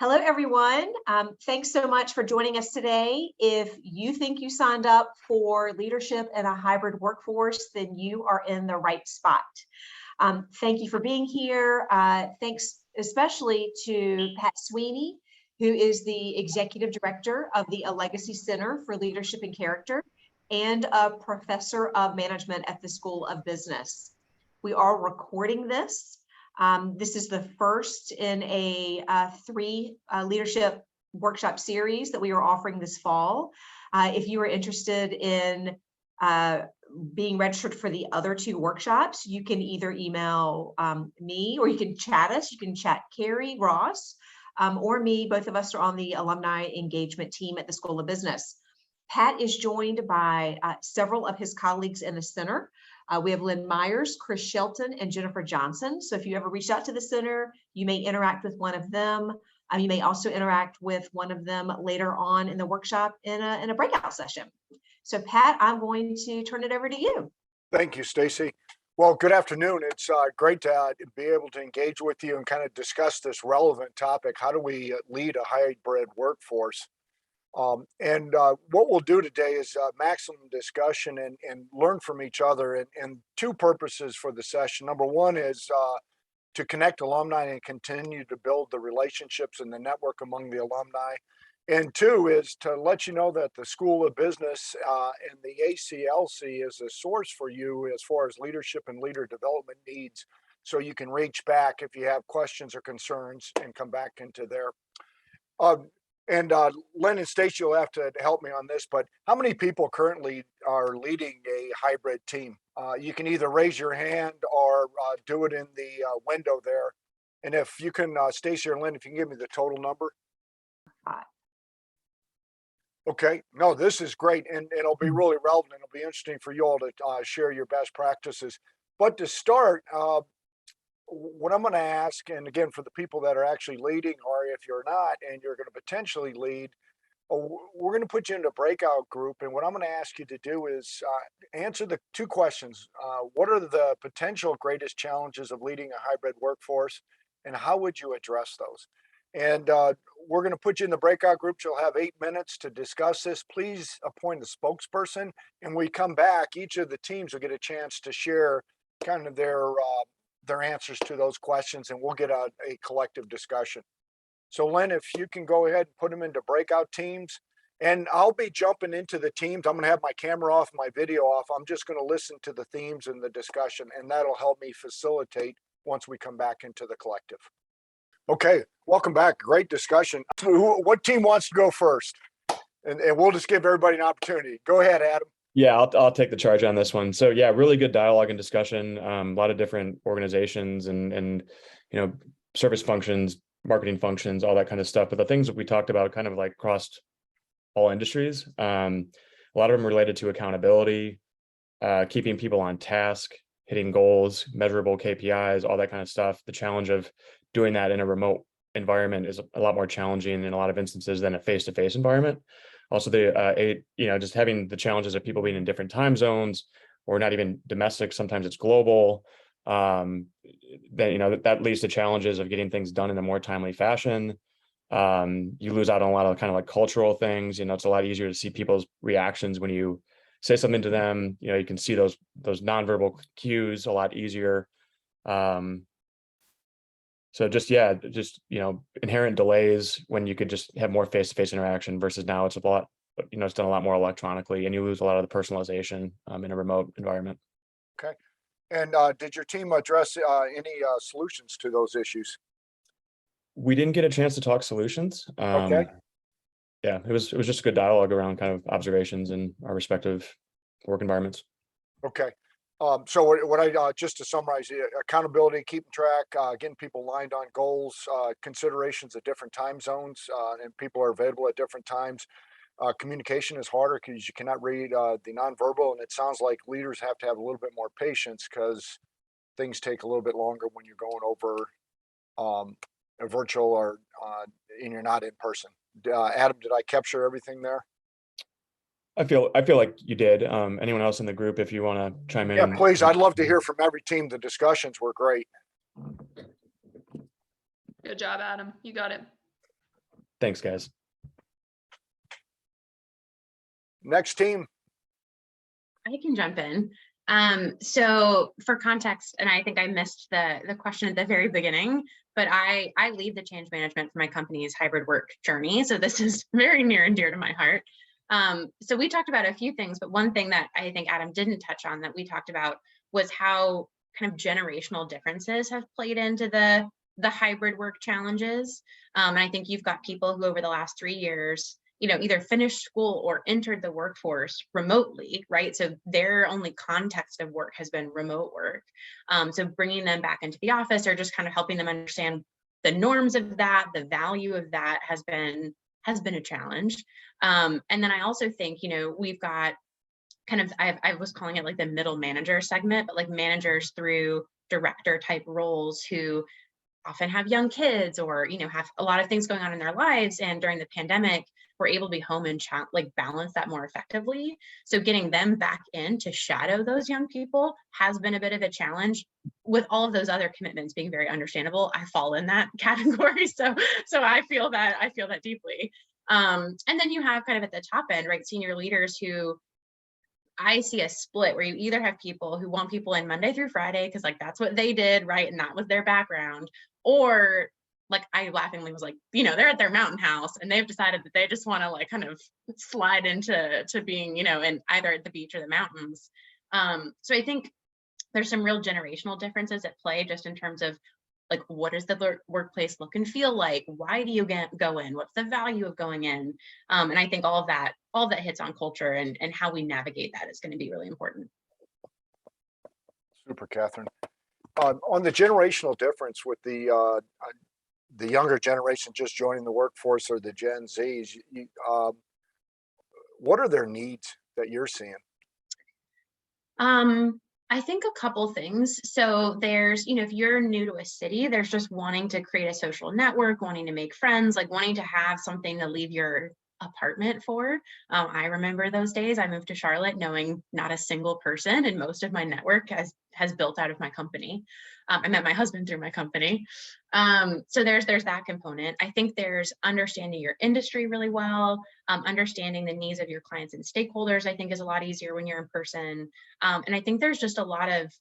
Hello, everyone. Thanks so much for joining us today. If you think you signed up for leadership in a hybrid workforce, then you are in the right spot. Thank you for being here. Thanks especially to Pat Sweeney, who is the Executive Director of the Allegacy Center for Leadership and Character and a Professor of Management at the School of Business. We are recording this. This is the first in a three leadership workshop series that we are offering this fall. If you are interested in being registered for the other two workshops, you can either email me or you can chat us. You can chat Carrie Ross or me. Both of us are on the alumni engagement team at the School of Business. Pat is joined by several of his colleagues in the center. We have Lynn Myers, Chris Shelton, and Jennifer Johnson. So if you ever reach out to the center, you may interact with one of them. You may also interact with one of them later on in the workshop in a breakout session. So Pat, I'm going to turn it over to you. Thank you, Stacy. Well, good afternoon. It's great to be able to engage with you and kind of discuss this relevant topic. How do we lead a hybrid workforce? What we'll do today is maximum discussion and learn from each other, and two purposes for the session. Number one is to connect alumni and continue to build the relationships and the network among the alumni. And two is to let you know that the School of Business and the ACLC is a source for you as far as leadership and leader development needs. So you can reach back if you have questions or concerns and come back into there. Lynn and Stacy will have to help me on this, but how many people currently are leading a hybrid team? You can either raise your hand or do it in the window there. And if you can, Stacy or Lynn, if you can give me the total number. Okay, no, this is great, and it'll be really relevant. It'll be interesting for you all to share your best practices. But to start, what I'm going to ask, and again, for the people that are actually leading, or if you're not, and you're going to potentially lead, we're going to put you in a breakout group. And what I'm going to ask you to do is answer the two questions. What are the potential greatest challenges of leading a hybrid workforce, and how would you address those? And we're going to put you in the breakout groups. You'll have 8 minutes to discuss this. Please appoint a spokesperson. And when we come back, each of the teams will get a chance to share kind of their answers to those questions, and we'll get a collective discussion. So Lynn, if you can go ahead and put them into breakout teams, and I'll be jumping into the teams. I'm going to have my camera off, my video off. I'm just going to listen to the themes and the discussion, and that'll help me facilitate once we come back into the collective. Okay, welcome back. Great discussion. What team wants to go first? And we'll just give everybody an opportunity. Go ahead, Adam. Yeah, I'll take the charge on this one. So yeah, really good dialogue and discussion. A lot of different organizations and service functions, marketing functions, all that kind of stuff. But the things that we talked about kind of like crossed all industries. A lot of them related to accountability, keeping people on task, hitting goals, measurable KPIs, all that kind of stuff. The challenge of doing that in a remote environment is a lot more challenging in a lot of instances than a face-to-face environment. Also, just having the challenges of people being in different time zones, or not even domestic. Sometimes it's global. That leads to challenges of getting things done in a more timely fashion. You lose out on a lot of kind of like cultural things. It's a lot easier to see people's reactions when you say something to them. You can see those nonverbal cues a lot easier. So inherent delays when you could just have more face-to-face interaction versus now it's it's done a lot more electronically, and you lose a lot of the personalization in a remote environment. Okay. And did your team address any solutions to those issues? We didn't get a chance to talk solutions. Okay. Yeah, it was just a good dialogue around kind of observations in our respective work environments. Okay. So what I just to summarize, accountability, keeping track, getting people aligned on goals, considerations of different time zones, and people are available at different times. Communication is harder because you cannot read the nonverbal, and it sounds like leaders have to have a little bit more patience because things take a little bit longer when you're going over a virtual or and you're not in person. Adam, did I capture everything there? I feel like you did. Anyone else in the group, if you want to chime in? Yeah, please. I'd love to hear from every team. The discussions were great. Good job, Adam. You got it. Thanks, guys. Next team. I can jump in. So for context, and I think I missed the question at the very beginning, but I lead the change management for my company's hybrid work journey. So this is very near and dear to my heart. So we talked about a few things, but one thing that I think Adam didn't touch on that we talked about was how kind of generational differences have played into the hybrid work challenges. And I think you've got people who over the last 3 years, either finished school or entered the workforce remotely, right? So their only context of work has been remote work. So bringing them back into the office or just kind of helping them understand the norms of that, the value of that has been a challenge. And then I also think, we've got kind of, I was calling it like the middle manager segment, but like managers through director type roles who often have young kids or, have a lot of things going on in their lives. And during the pandemic, we're able to be home and balance that more effectively. So getting them back in to shadow those young people has been a bit of a challenge. With all of those other commitments being very understandable, I fall in that category. So I feel that deeply. And then you have kind of at the top end, right, senior leaders who I see a split where you either have people who want people in Monday through Friday because like that's what they did, right, and that was their background, or like I laughingly was like, they're at their mountain house and they've decided that they just want to like kind of slide into being, in either at the beach or the mountains. So I think there's some real generational differences at play just in terms of like, what does the workplace look and feel like? Why do you go in? What's the value of going in? And I think all that hits on culture and how we navigate that is going to be really important. Super, Catherine. On the generational difference with the younger generation just joining the workforce or the Gen Zs, what are their needs that you're seeing? I think a couple things. So there's, if you're new to a city, there's just wanting to create a social network, wanting to make friends, like wanting to have something to leave your apartment for. I remember those days. I moved to Charlotte knowing not a single person, and most of my network has built out of my company. I met my husband through my company. So there's that component. I think there's understanding your industry really well, understanding the needs of your clients and stakeholders, I think is a lot easier when you're in person. And I think there's just a lot of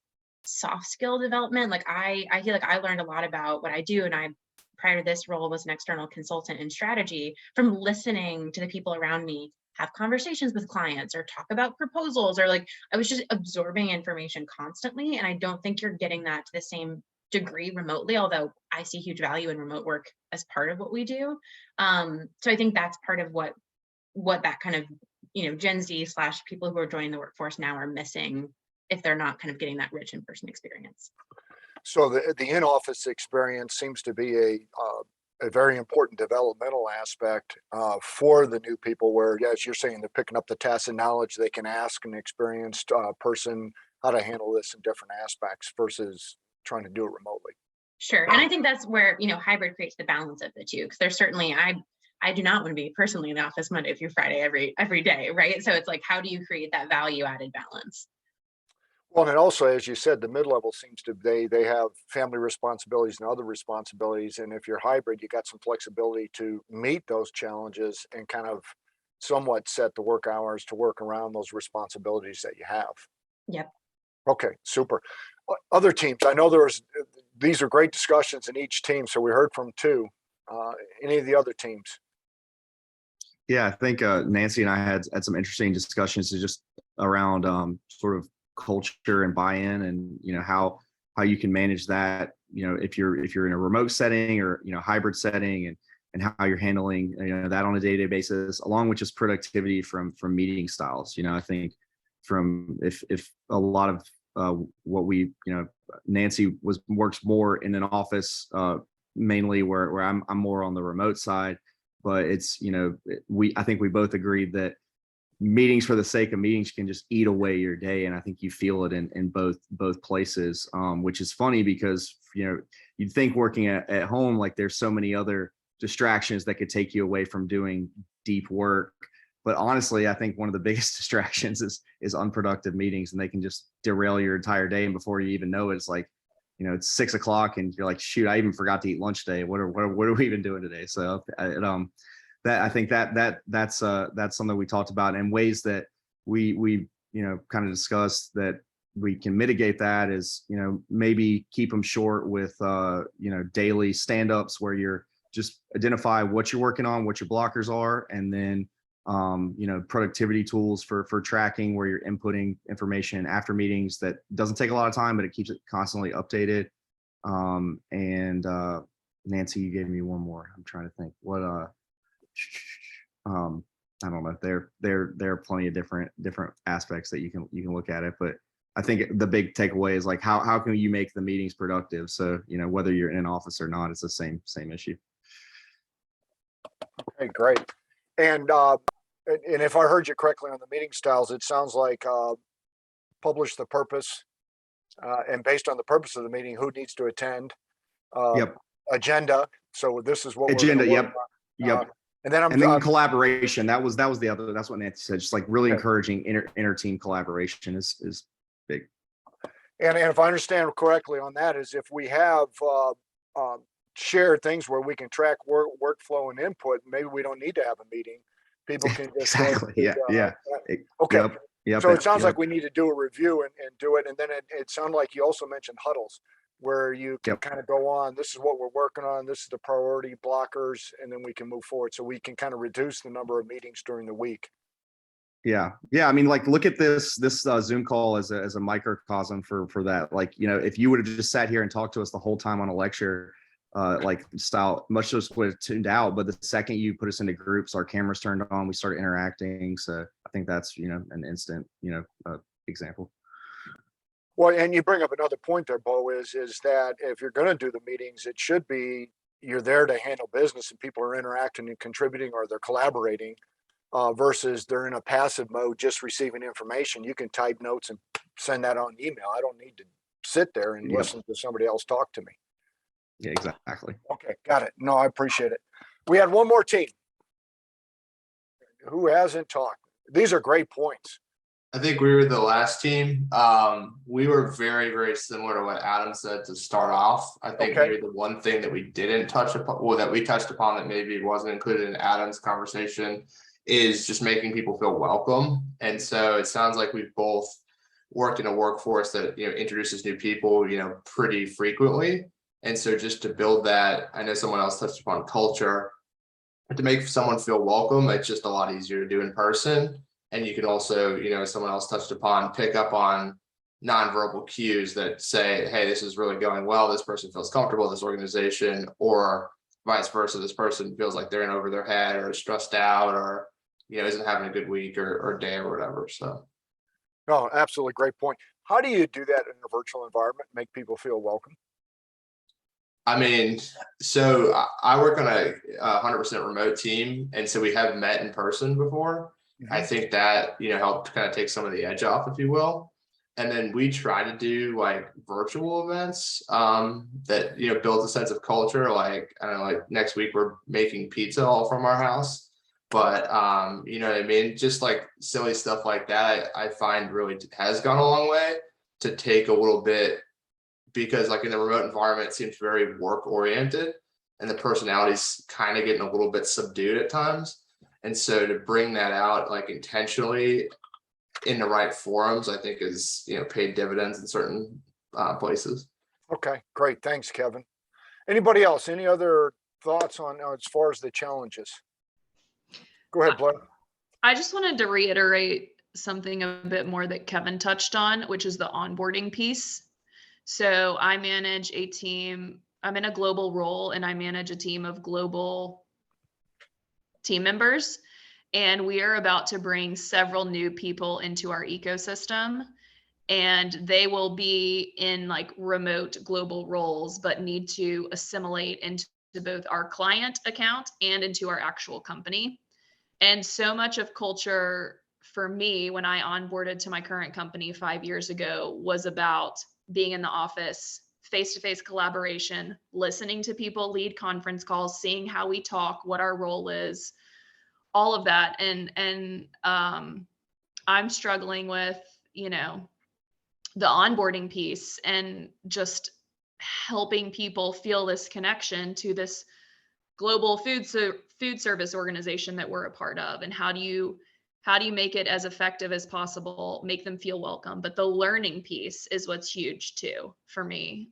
soft skill development. Like I feel like I learned a lot about what I do, and prior to this role was an external consultant in strategy, from listening to the people around me have conversations with clients or talk about proposals, or like I was just absorbing information constantly. And I don't think you're getting that to the same degree remotely, although I see huge value in remote work as part of what we do. So I think that's part of what that kind of, Gen Z / people who are joining the workforce now are missing if they're not kind of getting that rich in-person experience. So the in-office experience seems to be a very important developmental aspect for the new people, where, as you're saying, they're picking up the tacit knowledge. They can ask an experienced person how to handle this in different aspects versus trying to do it remotely. Sure. And I think that's where, hybrid creates the balance of the two, because there's certainly, I do not want to be personally in the office Monday through Friday every day, right? So it's like, how do you create that value added balance? Well, and also, as you said, the mid-level seems to, they have family responsibilities and other responsibilities. And if you're hybrid, you got some flexibility to meet those challenges and kind of somewhat set the work hours to work around those responsibilities that you have. Yep. Okay, super. Other teams, I know these are great discussions in each team. So we heard from two. Any of the other teams? Yeah, I think Nancy and I had some interesting discussions just around sort of culture and buy-in, and how you can manage that, if you're in a remote setting or hybrid setting, and how you're handling that on a day-to-day basis, along with just productivity from meeting styles. I think from if a lot of what we Nancy works more in an office, mainly where I'm more on the remote side, but it's I think we both agreed that meetings for the sake of meetings can just eat away your day. And I think you feel it in both places, which is funny because, you'd think working at home, like there's so many other distractions that could take you away from doing deep work. But honestly, I think one of the biggest distractions is unproductive meetings, and they can just derail your entire day. And before you even know it, it's like it's 6 o'clock and you're like, shoot, I even forgot to eat lunch today. What are we even doing today? So I think that's something we talked about, and ways that we kind of discussed that we can mitigate that is, maybe keep them short with, daily stand-ups where you're just identify what you're working on, what your blockers are, and then, productivity tools for tracking where you're inputting information after meetings. That doesn't take a lot of time, but it keeps it constantly updated. And Nancy, you gave me one more. I'm trying to think what, I don't know. There are plenty of different aspects that you can look at it, but I think the big takeaway is like, how can you make the meetings productive? So, whether you're in an office or not, it's the same issue. Okay, great. And if I heard you correctly on the meeting styles, it sounds like publish the purpose, and based on the purpose of the meeting, who needs to attend. Yep. Agenda. So this is what Agenda. we're gonna work Yep. on. And then And then collaboration. That was the other. That's what Nancy said. Just like really Okay. encouraging inter team collaboration is big. And if I understand correctly on that, is if we have shared things where we can track workflow and input, maybe we don't need to have a meeting. People can just Exactly. Yeah. Okay. Yep. So it sounds like we need to do a review and do it. And then it sounded like you also mentioned huddles, where you can kind of go on, this is what we're working on, this is the priority blockers, and then we can move forward. So we can kind of reduce the number of meetings during the week. Yeah. I mean, like, look at this Zoom call as a microcosm for that. Like, if you would have just sat here and talked to us the whole time on a lecture, like style, much of us would have tuned out. But the second you put us into groups, our cameras turned on, we started interacting. So I think that's, an instant, example. Well, and you bring up another point there, Bo, is that if you're going to do the meetings, it should be you're there to handle business and people are interacting and contributing, or they're collaborating, versus they're in a passive mode, just receiving information. You can type notes and send that on email. I don't need to sit there and listen to somebody else talk to me. Yeah, exactly. Okay, got it. No, I appreciate it. We had one more team. Who hasn't talked? These are great points. I think we were the last team. We were very, very similar to what Adam said to start off. I think maybe the one thing that we didn't touch upon, well, that we touched upon that maybe wasn't included in Adam's conversation, is just making people feel welcome. And so it sounds like we've both worked in a workforce that, introduces new people, pretty frequently. And so just to build that, I know someone else touched upon culture, but to make someone feel welcome, it's just a lot easier to do in person. And you can also, someone else touched upon, pick up on nonverbal cues that say, hey, this is really going well. This person feels comfortable in this organization, or vice versa. This person feels like they're in over their head or stressed out, or, isn't having a good week or day or whatever. So. No, absolutely. Great point. How do you do that in a virtual environment, make people feel welcome? I mean, so I work on a 100% remote team. And so we have met in person before. Mm-hmm. I think that, helped kind of take some of the edge off, if you will. And then we try to do like virtual events that, build a sense of culture. Like, I don't know, like next week we're making pizza all from our house. But, you know what I mean? Just like silly stuff like that, I find really has gone a long way to take a little bit, because like in the remote environment, it seems very work oriented and the personality's kind of getting a little bit subdued at times. And so to bring that out like intentionally in the right forums, I think is, paid dividends in certain places. Okay, great. Thanks, Kevin. Anybody else? Any other thoughts on as far as the challenges? Go ahead, Blair. I just wanted to reiterate something a bit more that Kevin touched on, which is the onboarding piece. So I manage a team, I'm in a global role, and I manage a team of global team members. And we are about to bring several new people into our ecosystem, and they will be in like remote global roles, but need to assimilate into both our client account and into our actual company. And so much of culture for me, when I onboarded to my current company 5 years ago, was about being in the office, face-to-face collaboration, listening to people lead conference calls, seeing how we talk, what our role is, all of that. And I'm struggling with, the onboarding piece and just helping people feel this connection to this global food service organization that we're a part of, and how do you make it as effective as possible, make them feel welcome. But the learning piece is what's huge too for me.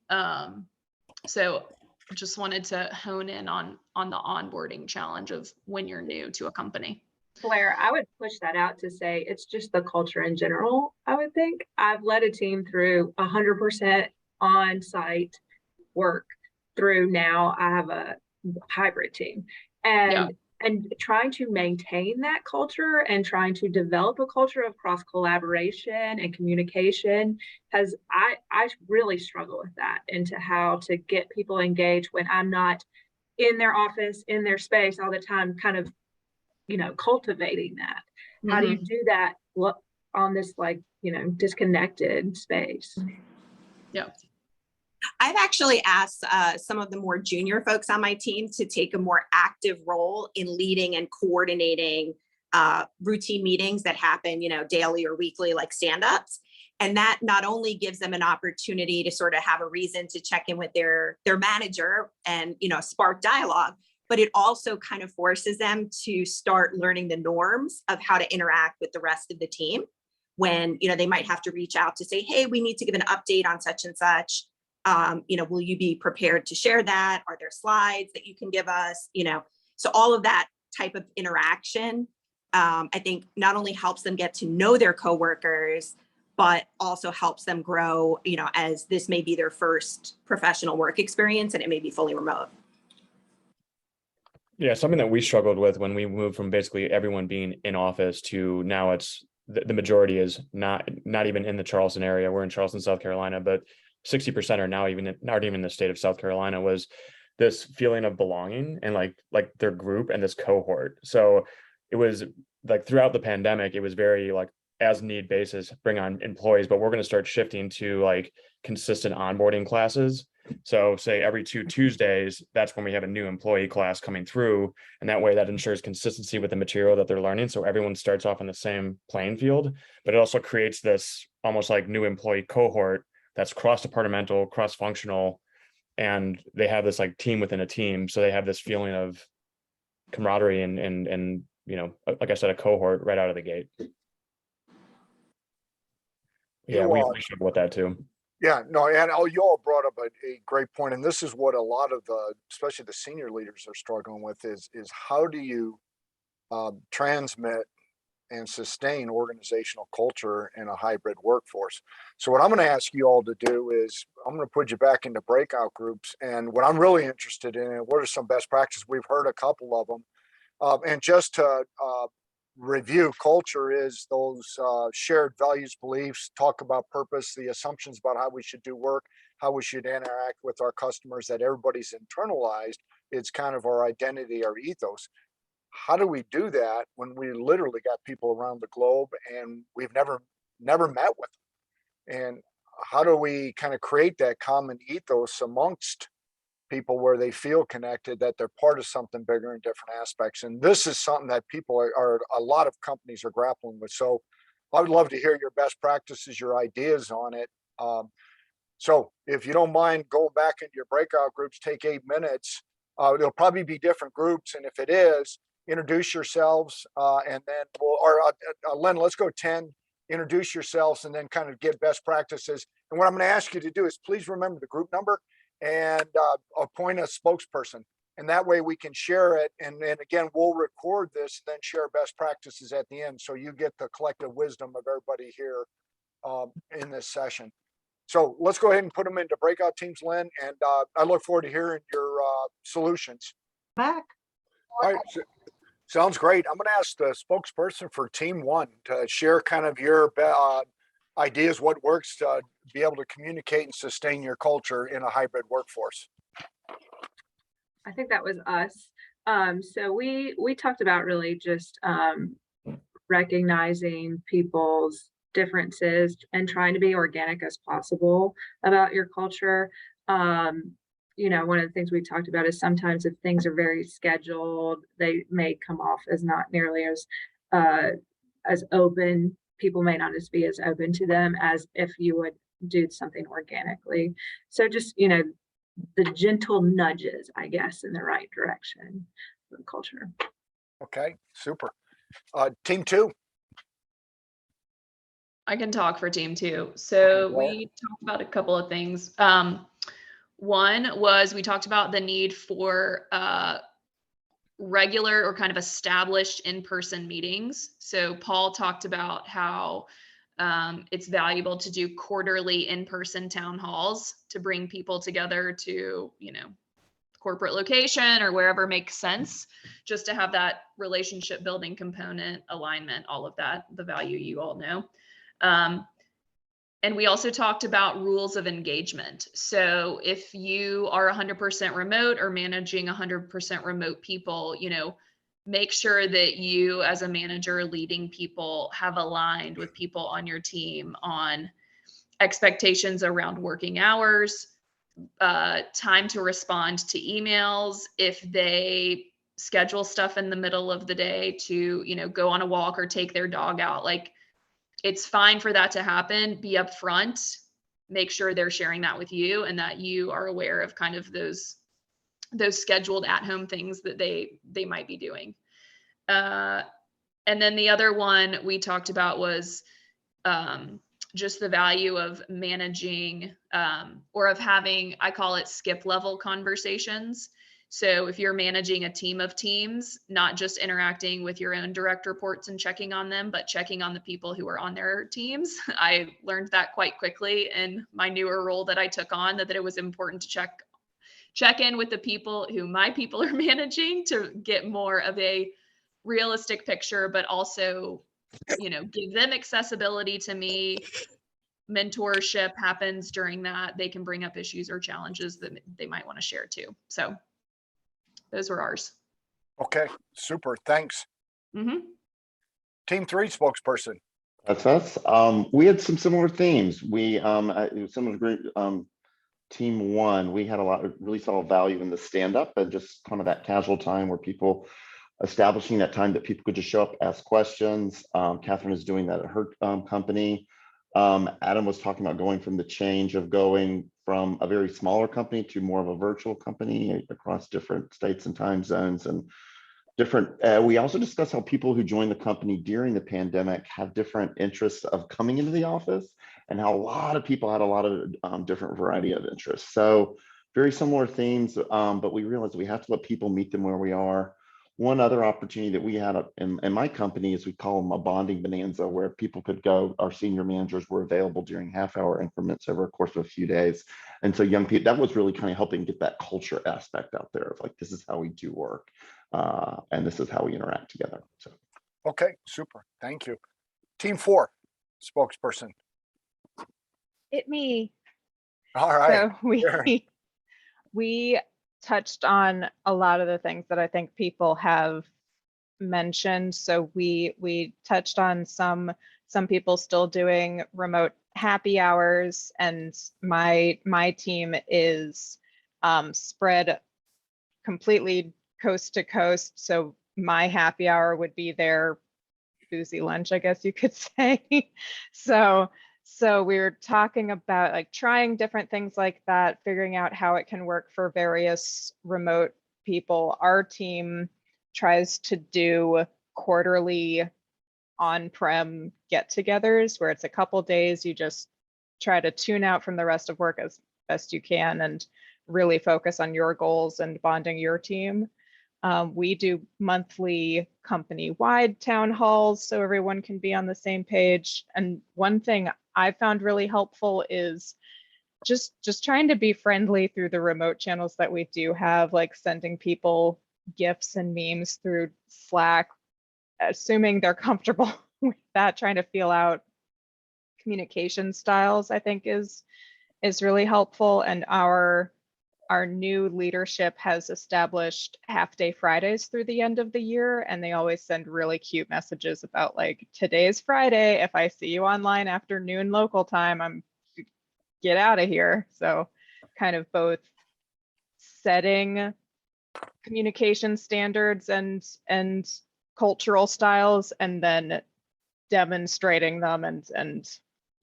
So just wanted to hone in on the onboarding challenge of when you're new to a company. Blair, I would push that out to say it's just the culture in general. I would think I've led a team through 100% on-site work through now I have a hybrid team, and trying to maintain that culture and trying to develop a culture of cross collaboration and communication I really struggle with that, into how to get people engaged when I'm not in their office, in their space all the time, kind of, cultivating that. How do you do that on this, disconnected space? Yeah. I've actually asked some of the more junior folks on my team to take a more active role in leading and coordinating routine meetings that happen, daily or weekly, like stand-ups. And that not only gives them an opportunity to sort of have a reason to check in with their manager and, spark dialogue, but it also kind of forces them to start learning the norms of how to interact with the rest of the team when, they might have to reach out to say, hey, we need to give an update on such and such. Will you be prepared to share that? Are there slides that you can give us? So all of that type of interaction, I think not only helps them get to know their coworkers, but also helps them grow, as this may be their first professional work experience and it may be fully remote. Yeah, something that we struggled with when we moved from basically everyone being in office to now it's the majority is not even in the Charleston area. We're in Charleston, South Carolina, but 60% are not even in the state of South Carolina, was this feeling of belonging and like their group and this cohort. So it was like throughout the pandemic, it was very like as need basis, bring on employees, but we're going to start shifting to like consistent onboarding classes. So say every 2 Tuesdays, that's when we have a new employee class coming through. And that way that ensures consistency with the material that they're learning. So everyone starts off on the same playing field, but it also creates this almost like new employee cohort that's cross-departmental, cross-functional, and they have this like team within a team. So they have this feeling of camaraderie and like I said, a cohort right out of the gate. Yeah, we struggle with that too. Yeah, no, and you all brought up a great point, and this is what a lot of especially the senior leaders are struggling with is how do you transmit and sustain organizational culture in a hybrid workforce. So what I'm going to ask you all to do is I'm going to put you back into breakout groups, and what I'm really interested in, what are some best practices? We've heard a couple of them, and just to review, culture is those shared values, beliefs, talk about purpose, the assumptions about how we should do work, how we should interact with our customers, that everybody's internalized. It's kind of our identity, our ethos. How do we do that when we literally got people around the globe and we've never met with them? And how do we kind of create that common ethos amongst people where they feel connected, that they're part of something bigger in different aspects? And this is something that people are a lot of companies are grappling with. So I would love to hear your best practices, your ideas on it. So if you don't mind going back into your breakout groups, take 8 minutes. There'll probably be different groups. And if it is, introduce yourselves, and then Len, let's go 10, introduce yourselves, and then kind of get best practices. And what I'm going to ask you to do is please remember the group number and appoint a spokesperson. And that way we can share it. And again, we'll record this, then share best practices at the end. So you get the collective wisdom of everybody here in this session. So let's go ahead and put them into breakout teams, Lynn. And I look forward to hearing your solutions. Back. All right. Sounds great. I'm going to ask the spokesperson for Team 1 to share kind of your ideas, what works to be able to communicate and sustain your culture in a hybrid workforce. I think that was us. So we talked about really just recognizing people's differences and trying to be organic as possible about your culture. One of the things we talked about is sometimes if things are very scheduled, they may come off as not nearly as open. People may not be as open to them as if you would do something organically. So just, you know, the gentle nudges, I guess, in the right direction for the culture. Okay, super. Team 2. I can talk for team 2. So Okay. we talked about a couple of things. One was we talked about the need for regular or kind of established in-person meetings. So Paul talked about how it's valuable to do quarterly in-person town halls to bring people together to, you know, corporate location or wherever makes sense, just to have that relationship building component, alignment, all of that, the value you all know. And we also talked about rules of engagement. So if you are 100% remote or managing 100% remote people, you know, make sure that you as a manager leading people have aligned with people on your team on expectations around working hours, time to respond to emails, if they schedule stuff in the middle of the day to, you know, go on a walk or take their dog out. Like, it's fine for that to happen. Be upfront, make sure they're sharing that with you and that you are aware of kind of those scheduled at-home things that they might be doing. And then the other one we talked about was just the value of managing or of having, I call it skip level conversations. So if you're managing a team of teams, not just interacting with your own direct reports and checking on them, but checking on the people who are on their teams. I learned that quite quickly in my newer role that I took on, that it was important to check in with the people who my people are managing to get more of a realistic picture, but also, you know, give them accessibility to me. Mentorship happens during that. They can bring up issues or challenges that they might want to share too. So those were ours. Okay, super. Thanks. Mm-hmm. Team 3 spokesperson. That's us. We had some similar themes. We similar group. Team 1, we had really saw value in the stand-up and just kind of that casual time where people establishing that time that people could just show up, ask questions. Catherine is doing that at her company. Adam was talking about going from the change of going from a very smaller company to more of a virtual company across different states and time zones and different. We also discussed how people who joined the company during the pandemic have different interests of coming into the office and how a lot of people had a lot of different variety of interests. So very similar themes, but we realized we have to let people meet them where we are. One other opportunity that we had in my company is we call them a bonding bonanza, where people could go, our senior managers were available during half-hour increments over a course of a few days. And so young people, that was really kind of helping get that culture aspect out there of like, this is how we do work. And this is how we interact together. So. Okay, super. Thank you. Team 4 spokesperson. Me. All right. So we touched on a lot of the things that I think people have mentioned. So we touched on some people still doing remote happy hours, and my team is spread completely coast to coast. So my happy hour would be their boozy lunch, I guess you could say. So we were talking about like trying different things like that, figuring out how it can work for various remote people. Our team tries to do quarterly on-prem get-togethers where it's a couple days. You just try to tune out from the rest of work as best you can and really focus on your goals and bonding your team. We do monthly company-wide town halls so everyone can be on the same page. And one thing I found really helpful is just trying to be friendly through the remote channels that we do have, like sending people GIFs and memes through Slack, assuming they're comfortable with that, trying to feel out communication styles, I think is really helpful. And our new leadership has established half-day Fridays through the end of the year, and they always send really cute messages about like, today's Friday. If I see you online after noon local time, get out of here. So kind of both setting communication standards and cultural styles, and then demonstrating them and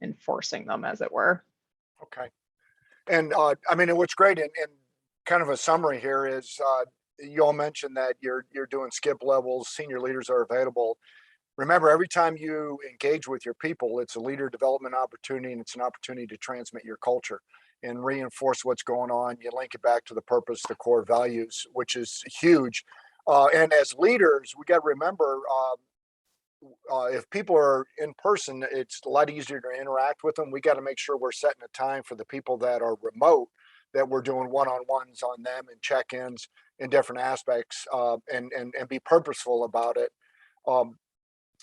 enforcing them, as it were. Okay. And I mean, what's great and kind of a summary here is you all mentioned that you're doing skip levels, senior leaders are available. Remember, every time you engage with your people, it's a leader development opportunity, and it's an opportunity to transmit your culture and reinforce what's going on. You link it back to the purpose, the core values, which is huge. And as leaders, we got to remember, if people are in person, it's a lot easier to interact with them. We got to make sure we're setting a time for the people that are remote, that we're doing one-on-ones on them and check-ins in different aspects, and be purposeful about it.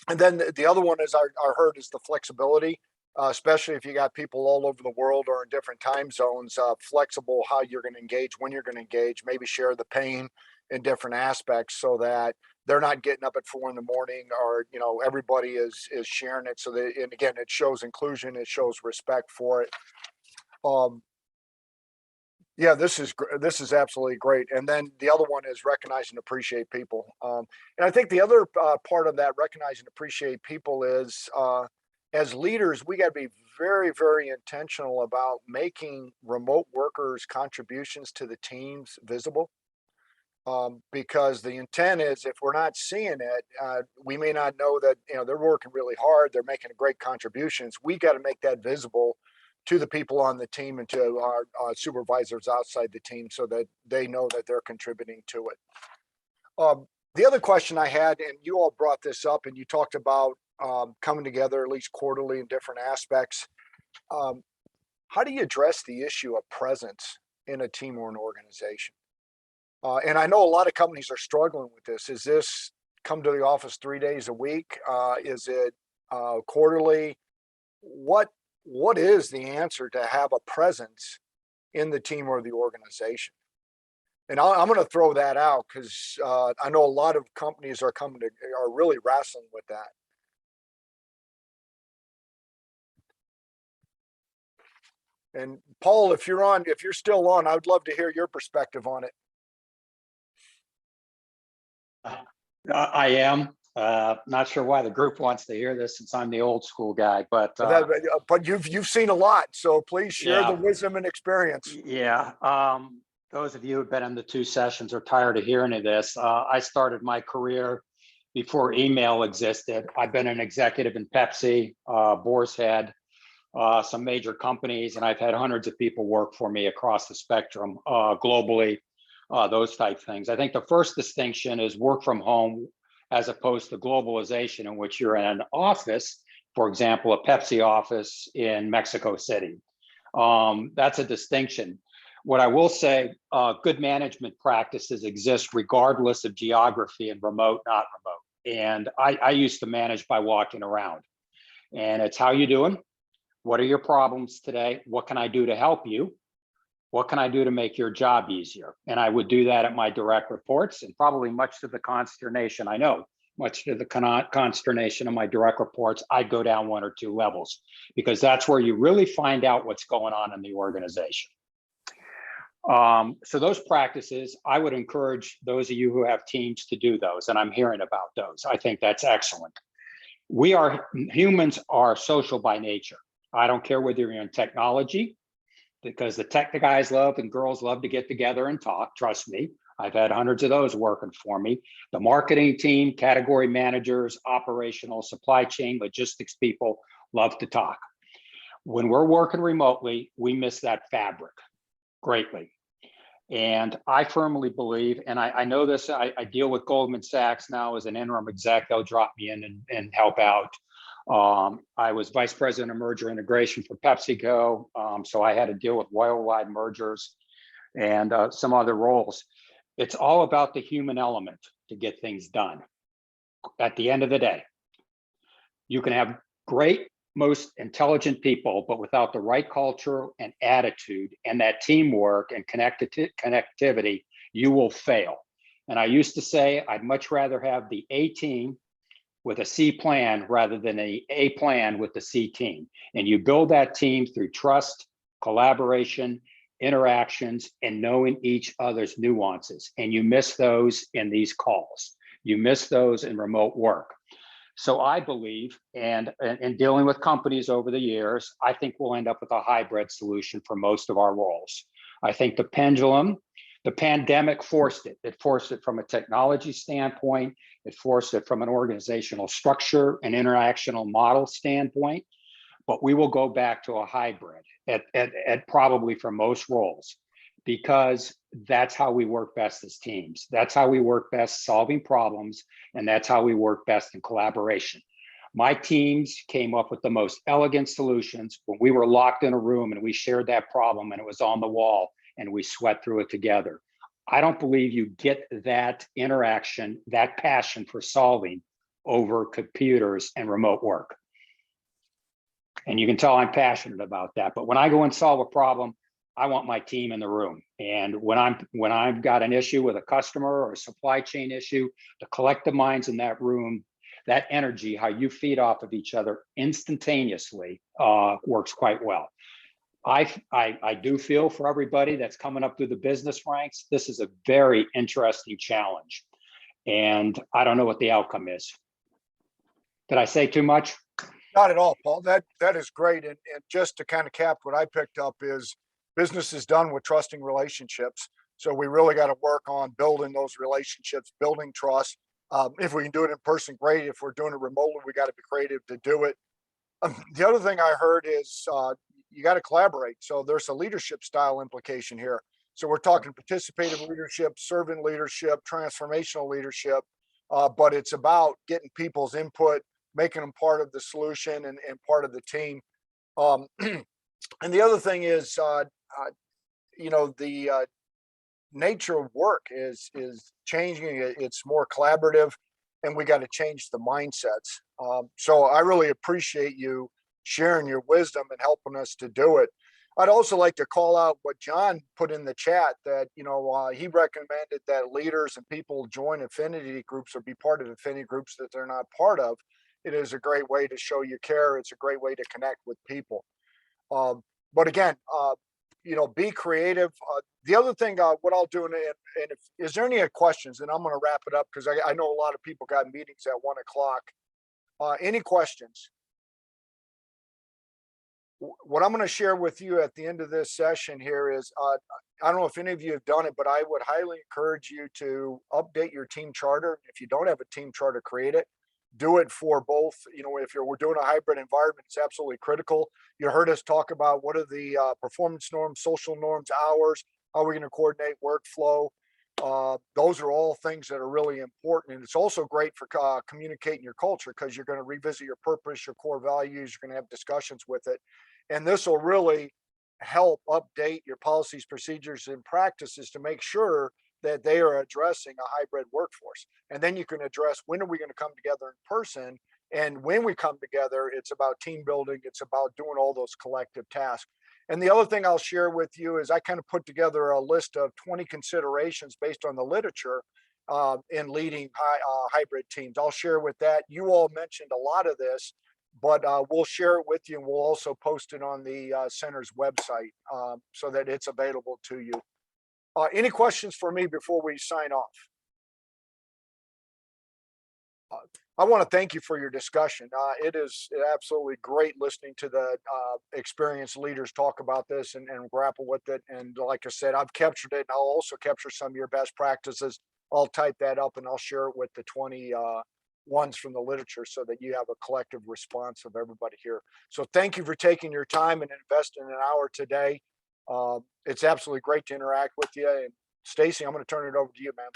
And then the other one is I heard is the flexibility, especially if you got people all over the world or in different time zones, flexible how you're going to engage, when you're going to engage, maybe share the pain in different aspects so that they're not getting up at 4 in the morning, or, you know, everybody is sharing it. So that, and again, it shows inclusion, it shows respect for it. Yeah, this is absolutely great. And then the other one is recognize and appreciate people. And I think the other part of that recognize and appreciate people is, as leaders, we got to be very, very intentional about making remote workers' contributions to the teams visible. Because the intent is, if we're not seeing it, we may not know that, you know, they're working really hard, they're making great contributions. We got to make that visible to the people on the team and to our supervisors outside the team, so that they know that they're contributing to it. The other question I had, and you all brought this up, and you talked about coming together at least quarterly in different aspects. How do you address the issue of presence in a team or an organization? And I know a lot of companies are struggling with this. Is this come to the office 3 days a week? Is it quarterly? What is the answer to have a presence in the team or the organization? And I'm going to throw that out because I know a lot of companies are really wrestling with that. And Paul, if you're still on, I would love to hear your perspective on it. I am. Not sure why the group wants to hear this, since I'm the old school guy, but you've seen a lot, so please share the wisdom and experience. Yeah. Those of you who've been in the 2 sessions are tired of hearing of this. I started my career before email existed. I've been an executive in Pepsi, Boar's Head, some major companies, and I've had hundreds of people work for me across the spectrum, globally, those type things. I think the first distinction is work from home as opposed to globalization, in which you're in an office, for example, a Pepsi office in Mexico City. That's a distinction. What I will say, good management practices exist regardless of geography, and remote, not remote. And I used to manage by walking around. And it's, how you doing? What are your problems today? What can I do to help you? What can I do to make your job easier? And I would do that at my direct reports, and probably much to the consternation, much to the consternation of my direct reports, I'd go down 1 or 2 levels, because that's where you really find out what's going on in the organization. So those practices, I would encourage those of you who have teams to do those, and I'm hearing about those. I think that's excellent. Humans are social by nature. I don't care whether you're in technology, because the tech guys love and girls love to get together and talk. Trust me, I've had hundreds of those working for me. The marketing team, category managers, operational, supply chain, logistics people love to talk. When we're working remotely, we miss that fabric greatly. And I firmly believe, and I know this, I deal with Goldman Sachs now as an interim exec. They'll drop me in and help out. I was vice president of merger integration for PepsiCo, so I had to deal with worldwide mergers and some other roles. It's all about the human element to get things done. At the end of the day, you can have great, most intelligent people, but without the right culture and attitude and that teamwork and connectivity, you will fail. And I used to say, I'd much rather have the A team with a C plan rather than a plan with the C team. And you build that team through trust, collaboration, interactions, and knowing each other's nuances. And you miss those in these calls. You miss those in remote work. So I believe, and in dealing with companies over the years, I think we'll end up with a hybrid solution for most of our roles. I think the pendulum, the pandemic forced it. It forced it from a technology standpoint. It forced it from an organizational structure and interactional model standpoint. But we will go back to a hybrid at probably for most roles, because that's how we work best as teams. That's how we work best solving problems, and that's how we work best in collaboration. My teams came up with the most elegant solutions when we were locked in a room and we shared that problem and it was on the wall and we sweat through it together. I don't believe you get that interaction, that passion for solving over computers and remote work. And you can tell I'm passionate about that. But when I go and solve a problem, I want my team in the room. And when I've got an issue with a customer or a supply chain issue, the collective minds in that room, that energy, how you feed off of each other instantaneously, works quite well. I do feel for everybody that's coming up through the business ranks, this is a very interesting challenge. And I don't know what the outcome is. Did I say too much? Not at all, Paul. That is great. And just to kind of cap what I picked up is business is done with trusting relationships. So we really got to work on building those relationships, building trust. If we can do it in person, great. If we're doing it remotely, we got to be creative to do it. The other thing I heard is you got to collaborate. So there's a leadership style implication here. So we're talking participative leadership, servant leadership, transformational leadership, but it's about getting people's input, making them part of the solution and part of the team. And the other thing is, the nature of work is changing. It's more collaborative, and we got to change the mindsets. So I really appreciate you sharing your wisdom and helping us to do it. I'd also like to call out what John put in the chat, that he recommended that leaders and people join affinity groups or be part of affinity groups that they're not part of. It is a great way to show you care. It's a great way to connect with people. But again, be creative. The other thing, what I'll do, and if is there any questions, and I'm going to wrap it up because I know a lot of people got meetings at 1 o'clock. Any questions? What I'm going to share with you at the end of this session here is, I don't know if any of you have done it, but I would highly encourage you to update your team charter. If you don't have a team charter, create it. Do it for both. If we're doing a hybrid environment, it's absolutely critical. You heard us talk about what are the performance norms, social norms, hours, how we're going to coordinate workflow. Those are all things that are really important. And it's also great for communicating your culture, because you're going to revisit your purpose, your core values, you're going to have discussions with it. And this will really help update your policies, procedures, and practices to make sure that they are addressing a hybrid workforce. And then you can address, when are we going to come together in person? And when we come together, it's about team building. It's about doing all those collective tasks. And the other thing I'll share with you is I kind of put together a list of 20 considerations based on the literature in leading hybrid teams. I'll share with that. You all mentioned a lot of this, but we'll share it with you, and we'll also post it on the center's website so that it's available to you. Any questions for me before we sign off? I want to thank you for your discussion. It is absolutely great listening to the experienced leaders talk about this and grapple with it. And like I said, I've captured it, and I'll also capture some of your best practices. I'll type that up and I'll share it with the 20 ones from the literature so that you have a collective response of everybody here. So thank you for taking your time and investing an hour today. It's absolutely great to interact with you. And Stacy, I'm going to turn it over to you, man.